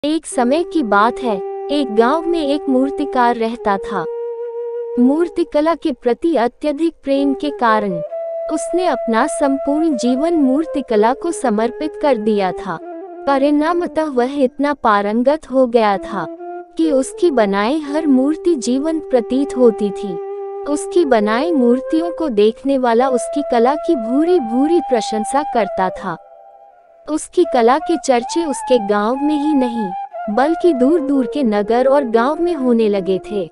एक समय की बात है। एक गांव में एक मूर्तिकार रहता था। मूर्तिकला के प्रति अत्यधिक प्रेम के कारण उसने अपना संपूर्ण जीवन मूर्तिकला को समर्पित कर दिया था। परिणामतः वह इतना पारंगत हो गया था कि उसकी बनाई हर मूर्ति जीवंत प्रतीत होती थी। उसकी बनाई मूर्तियों को देखने वाला उसकी कला की भूरी भूरी प्रशंसा करता था। उसकी कला के चर्चे उसके गांव में ही नहीं बल्कि दूर दूर के नगर और गांव में होने लगे थे।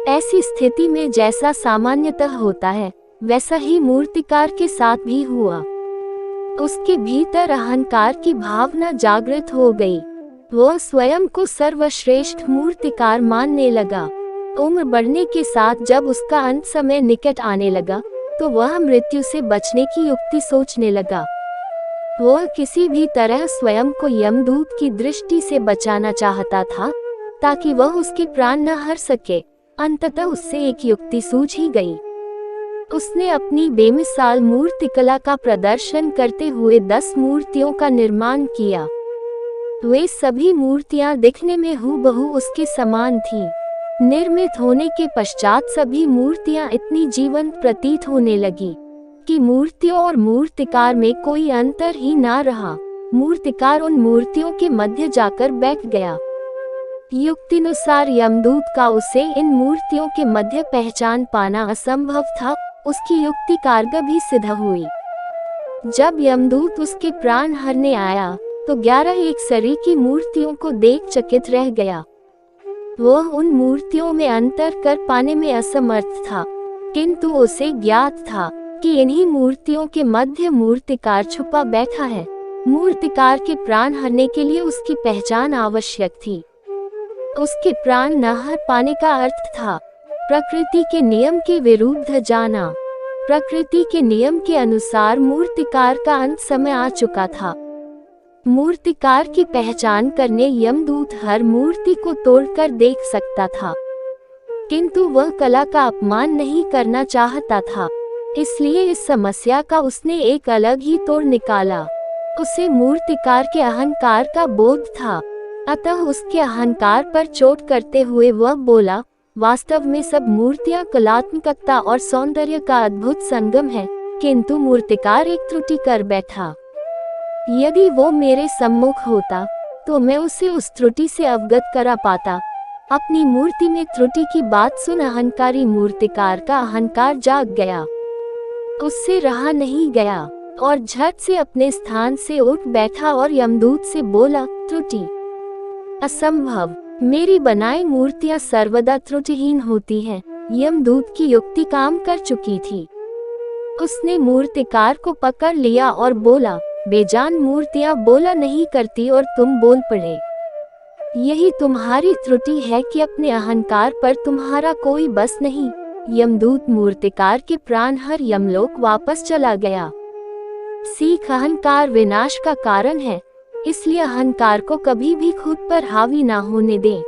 ऐसी स्थिति में जैसा सामान्यतः होता है वैसा ही मूर्तिकार के साथ भी हुआ। उसके भीतर अहंकार की भावना जागृत हो गई। वह स्वयं को सर्वश्रेष्ठ मूर्तिकार मानने लगा। उम्र बढ़ने के साथ जब उसका अंत समय निकट आने लगा तो वह मृत्यु से बचने की युक्ति सोचने लगा। वह किसी भी तरह स्वयं को यमदूत की दृष्टि से बचाना चाहता था ताकि वह उसके प्राण न हर सके। अंततः उससे एक युक्ति सूझ ही गई। उसने अपनी बेमिसाल मूर्तिकला का प्रदर्शन करते हुए 10 मूर्तियों का निर्माण किया। वे सभी मूर्तियां दिखने में हूबहू उसके समान थीं। निर्मित होने के पश्चात सभी मूर्तियां इतनी जीवंत प्रतीत होने लगी कि मूर्तियों और मूर्तिकार में कोई अंतर ही ना रहा। मूर्तिकार उन मूर्तियों के मध्य जाकर बैठ गया। युक्तिनुसार यमदूत का उसे इन मूर्तियों के मध्य पहचान पाना असंभव था। उसकी युक्ति कारगर भी सिद्ध हुई। जब यमदूत उसके प्राण हरने आया तो 11 एक शरीर की मूर्तियों को देख चकित रह गया। वह उन मूर्तियों में अंतर कर पाने में असमर्थ था, किंतु उसे ज्ञात था कि इन्हीं मूर्तियों के मध्य मूर्तिकार छुपा बैठा है। मूर्तिकार के प्राण हरने के लिए उसकी पहचान आवश्यक थी। उसके प्राण न हर पाने का अर्थ था प्रकृति के नियम के विरुद्ध जाना। प्रकृति के नियम के अनुसार मूर्तिकार का अंत समय आ चुका था। मूर्तिकार की पहचान करने यमदूत हर मूर्ति को तोड़कर देख सकता था, किंतु वह कला का अपमान नहीं करना चाहता था। इसलिए इस समस्या का उसने एक अलग ही तोड़ निकाला। उसे मूर्तिकार के अहंकार का बोध था, अतः उसके अहंकार पर चोट करते हुए वह बोला, वास्तव में सब मूर्तियां कलात्मकता और सौंदर्य का अद्भुत संगम है, किंतु मूर्तिकार एक त्रुटि कर बैठा। यदि वो मेरे सम्मुख होता तो मैं उसे उस त्रुटि से अवगत करा पाता। अपनी मूर्ति में त्रुटि की बात सुन अहंकारी मूर्तिकार का अहंकार जाग गया। उससे रहा नहीं गया और झट से अपने स्थान से उठ बैठा और यमदूत से बोला, त्रुटि असंभव, मेरी बनाई मूर्तियां सर्वदा त्रुटिहीन होती हैं। यमदूत की युक्ति काम कर चुकी थी। उसने मूर्तिकार को पकड़ लिया और बोला, बेजान मूर्तियां बोला नहीं करती और तुम बोल पड़े। यही तुम्हारी त्रुटि है कि अपने अहंकार पर तुम्हारा कोई बस नहीं। यमदूत मूर्तिकार के प्राण हर यमलोक वापस चला गया। सीख, अहंकार विनाश का कारण है, इसलिए अहंकार को कभी भी खुद पर हावी ना होने दें।